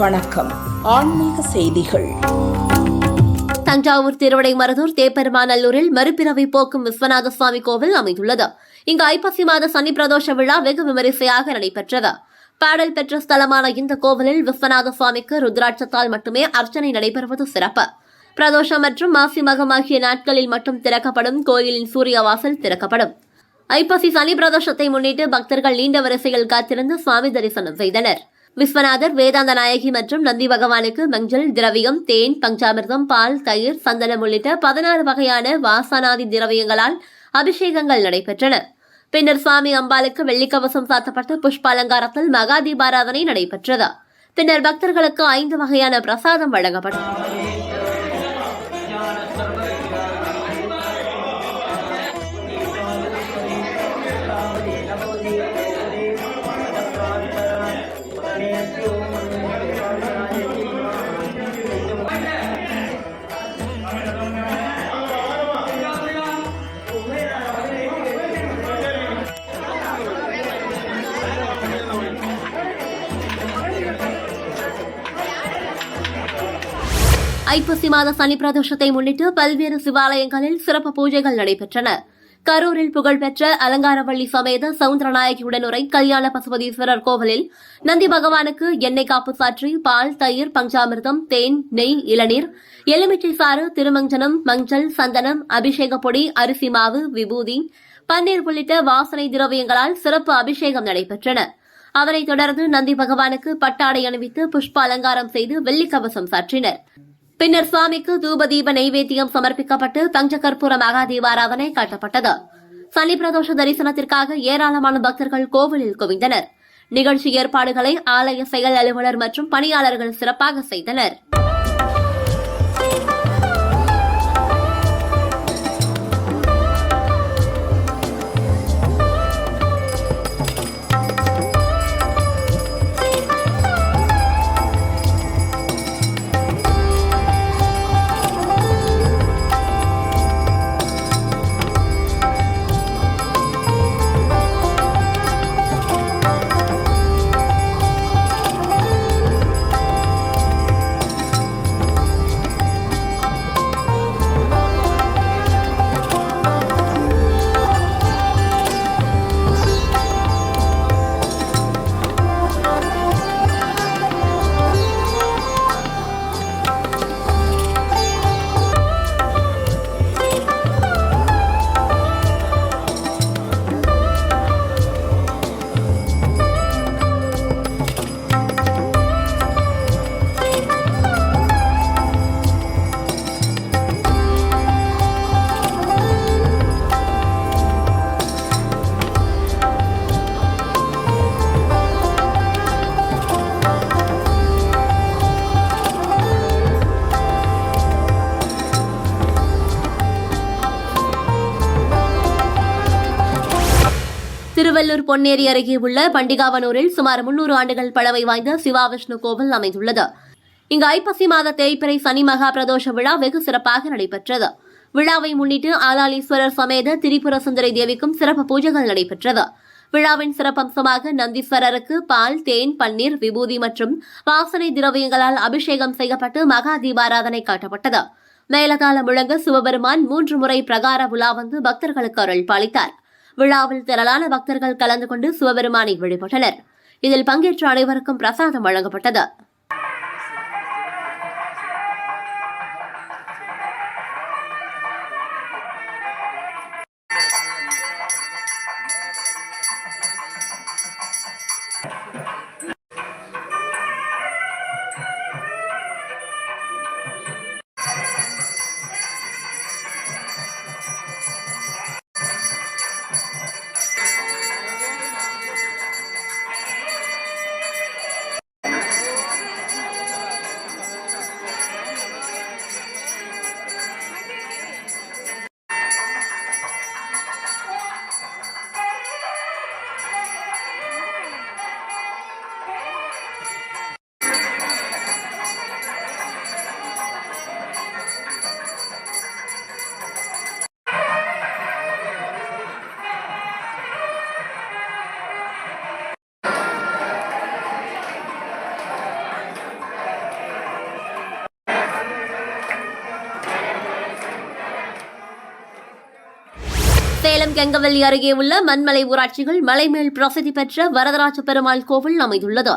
வணக்கம். ஆன்மீக செய்திகள். தஞ்சாவூர் திருவிடைமருதூர் தேப்பெருமாநல்லூரில் மறுபிறவை போக்கும் விஸ்வநாத சுவாமி கோவில் அமைந்துள்ளது. இங்கு ஐப்பசி மாத சனி பிரதோஷ விழா வெகு விமரிசையாக நடைபெற்றது. பாடல் பெற்ற ஸ்தலமான இந்த கோவிலில் விஸ்வநாத சுவாமிக்கு ருத்ராட்சத்தால் மட்டுமே அர்ச்சனை நடைபெறுவது சிறப்பு. பிரதோஷம் மற்றும் மாசி மகம் ஆகிய நாட்களில் மட்டும் திறக்கப்படும் கோயிலின் சூரிய வாசல் திறக்கப்படும். ஐப்பசி சனி பிரதோஷத்தை முன்னிட்டு பக்தர்கள் நீண்ட வரிசையில் காத்திருந்து சுவாமி தரிசனம் செய்தனர். விஸ்வநாதர், வேதாந்த நாயகி மற்றும் நந்தி பகவானுக்கு மஞ்சள், திரவியம், தேன், பஞ்சாமிர்தம், பால், தயிர், சந்தனம் உள்ளிட்ட 16 வகையான வாசனாதி திரவியங்களால் அபிஷேகங்கள் நடைபெற்றன. பின்னர் சுவாமி அம்பாளுக்கு வெள்ளிக்கவசம் சாத்தப்பட்டு புஷ்ப அலங்காரத்தில் மகா தீபாராதனை நடைபெற்றது. பின்னர் பக்தர்களுக்கு 5 வகையான பிரசாதம் வழங்கப்பட்டது. ஐப்பசி மாத சனி பிரதோஷத்தை முன்னிட்டு பல்வேறு சிவாலயங்களில் சிறப்பு பூஜைகள் நடைபெற்றன. கரூரில் புகழ்பெற்ற அலங்காரவள்ளி சமேத சவுந்தரநாயகி உடனுரை கல்யாண பசுபதீஸ்வரர் கோவிலில் நந்தி பகவானுக்கு எண்ணெய் காப்பு சாற்றி பால், தயிர், பஞ்சாமிர்தம், தேன், நெய், இளநீர், எலுமிச்சை சாறு, திருமஞ்சனம், மஞ்சள், சந்தனம், அபிஷேக பொடி, அரிசி மாவு, விபூதி, பன்னீர் உள்ளிட்ட வாசனை திரவியங்களால் சிறப்பு அபிஷேகம் நடைபெற்றன. அதனைத் தொடர்ந்து நந்தி பகவானுக்கு பட்டாடை அணிவித்து புஷ்ப அலங்காரம் செய்து வெள்ளிக்கவசம் சாற்றினர். பின்னர் சுவாமிக்கு தூபதீப நைவேத்தியம் சமர்ப்பிக்கப்பட்டு பஞ்சகற்பூர மகா தீபாராதனை காட்டப்பட்டது. சனி பிரதோஷ தரிசனத்திற்காக ஏராளமான பக்தர்கள் கோவிலில் குவிந்தனர். நிகழ்ச்சி ஏற்பாடுகளை ஆலய செயல் அலுவலர் மற்றும் பணியாளர்கள் சிறப்பாக செய்தனர். திருவள்ளூர் பொன்னேரி அருகே உள்ள பண்டிகாவனூரில் சுமார் 300 ஆண்டுகள் பழமை வாய்ந்த சிவாவிஷ்ணு கோவில் அமைந்துள்ளது. இங்கு ஐப்பசி மாத தேய்பிறை சனி மகா பிரதோஷ விழா வெகு சிறப்பாக நடைபெற்றது. விழாவை முன்னிட்டு ஆலாலீஸ்வரர் சமேத திரிபுர சுந்தரி தேவிக்கும் சிறப்பு பூஜைகள் நடைபெற்றது. விழாவின் சிறப்பம்சமாக நந்தீஸ்வரருக்கு பால், தேன், பன்னீர், விபூதி மற்றும் வாசனை திரவியங்களால் அபிஷேகம் செய்யப்பட்டு மகா தீபாராதனை காட்டப்பட்டது. மேலதாள முழங்க சிவபெருமான் 3 முறை பிரகார உலா வந்து பக்தர்களுக்கு அருள் பாலித்தார். விழாவில் திரளான பக்தர்கள் கலந்து கொண்டு சிவபெருமானை வழிபட்டனர். இதில் பங்கேற்ற அனைவருக்கும் பிரசாதம் வழங்கப்பட்டது. மாவட்டம் கெங்கவல்லி அருகே உள்ள மண்மலை ஊராட்சிகள் மலைமேல் பிரசித்தி பெற்ற வரதராஜ பெருமாள் கோவில் அமைந்துள்ளது.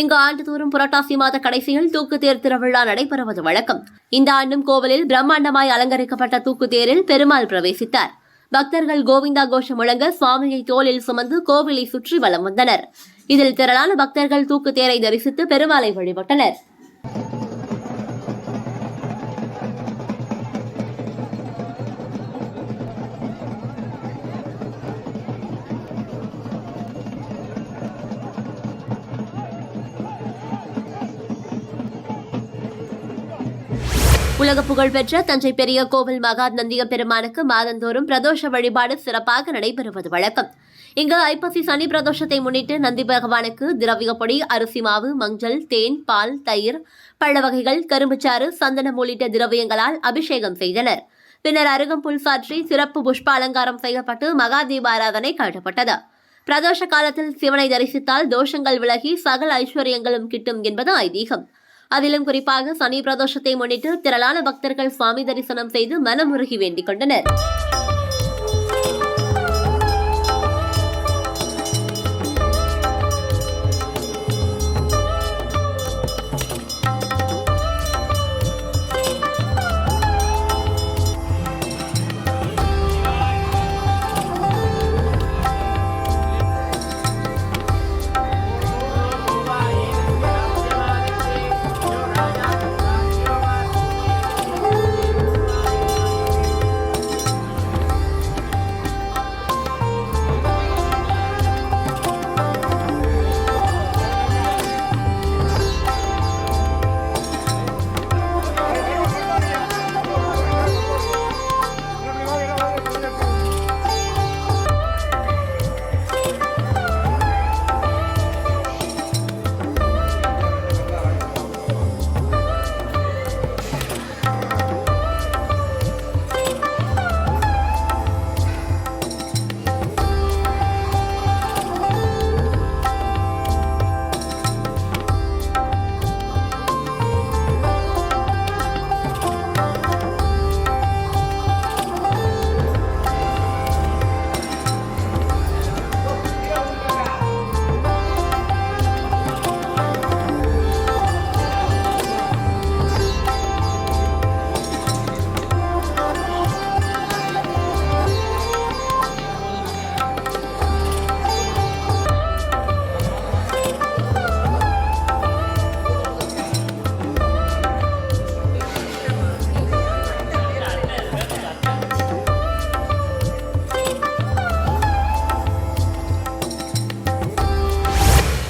இங்கு ஆண்டுதோறும் புரட்டாசி மாத கடைசியில் தூக்குத்தேர் திருவிழா நடைபெறுவது வழக்கம். இந்த ஆண்டும் கோவிலில் பிரம்மாண்டமாய் அலங்கரிக்கப்பட்ட தூக்குத்தேரில் பெருமாள் பிரவேசித்தார். பக்தர்கள் கோவிந்தா கோஷம் முழங்க சுவாமியை தோளில் சுமந்து கோவிலை சுற்றி வலம் வந்தனர். இதில் திரளான பக்தர்கள் தூக்குத்தேரை தரிசித்து பெருமாளை வழிபட்டனர். உலக புகழ்பெற்ற தஞ்சை பெரிய கோவில் மகா நந்திய பெருமானுக்கு மாதந்தோறும் பிரதோஷ வழிபாடு சிறப்பாக நடைபெறுவது வழக்கம். இங்கு ஐப்பசி சனி பிரதோஷத்தை முன்னிட்டு நந்தி பகவானுக்கு திரவியப்பொடி, அரிசி மாவு, மஞ்சள், தேன், பால், தயிர், பழ வகைகள், கரும்புச்சாறு, சந்தனம் உள்ளிட்ட திரவியங்களால் அபிஷேகம் செய்தனர். பின்னர் அருகம்புல் சாற்றி சிறப்பு புஷ்ப அலங்காரம் செய்யப்பட்டு மகா தீபாராதனை காட்டப்பட்டது. பிரதோஷ காலத்தில் சிவனை தரிசித்தால் தோஷங்கள் விலகி சகல ஐஸ்வர்யங்களும் கிட்டும் என்பது ஐதீகம். அதிலும் குறிப்பாக சனி பிரதோஷத்தை முன்னிட்டு திரளான பக்தர்கள் சுவாமி தரிசனம் செய்து மனமுருகி வேண்டிக் கொண்டனர்.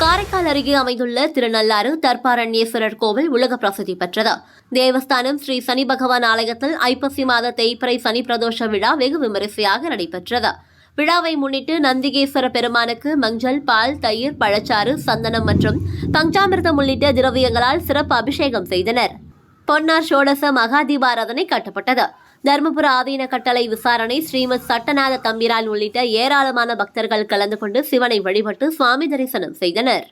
காரைக்கால் அருகே அமைந்துள்ள திருநள்ளாறு தர்பாரண்யேஸ்வரர் கோவில் உலக பிரசித்தி பெற்றது. தேவஸ்தானம் ஸ்ரீ சனி பகவான் ஆலயத்தில் ஐப்பசி மாத தேய்பிறை சனி பிரதோஷ விழா வெகு விமரிசையாக நடைபெற்றது. விழாவை முன்னிட்டு நந்திகேஸ்வர பெருமானுக்கு மஞ்சள், பால், தயிர், பழச்சாறு, சந்தனம் மற்றும் பஞ்சாமிர்தம் உள்ளிட்ட திரவியங்களால் சிறப்பு அபிஷேகம் செய்தனர். பொன்னார் ஷோடச மகா தீபாராதனை காட்டப்பட்டது. தர்மபுர ஆதீன கட்டளை விசாரணை, ஸ்ரீமத் சட்டநாத தம்பிரான் உள்ளிட்ட ஏராளமான பக்தர்கள் கலந்து கொண்டு சிவனை வழிபட்டு சுவாமி தரிசனம் செய்தனர்.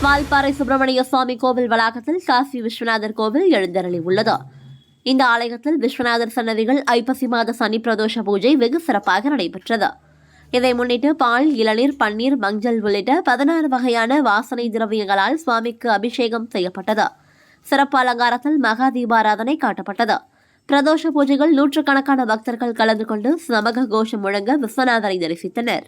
வால்பாறை சுப்பிரமணிய சுவாமி கோவில் வளாகத்தில் காசி விஸ்வநாதர் கோவில் எழுந்தருளி உள்ளது. இந்த ஆலயத்தில் விஸ்வநாதர் சன்னதிகள் ஐப்பசி மாத சனி பிரதோஷ பூஜை வெகு சிறப்பாக நடைபெற்றது. இதை முன்னிட்டு பால், இளநீர், பன்னீர், மஞ்சள் உள்ளிட்ட 16 வகையான வாசனை திரவியங்களால் சுவாமிக்கு அபிஷேகம் செய்யப்பட்டது. சிறப்பு அலங்காரத்தில் மகா தீபாராதனை காட்டப்பட்டது. பிரதோஷ பூஜைகள் நூற்றுக்கணக்கான பக்தர்கள் கலந்து கொண்டு சமக கோஷம் முழங்க விஸ்வநாதரை தரிசித்தனர்.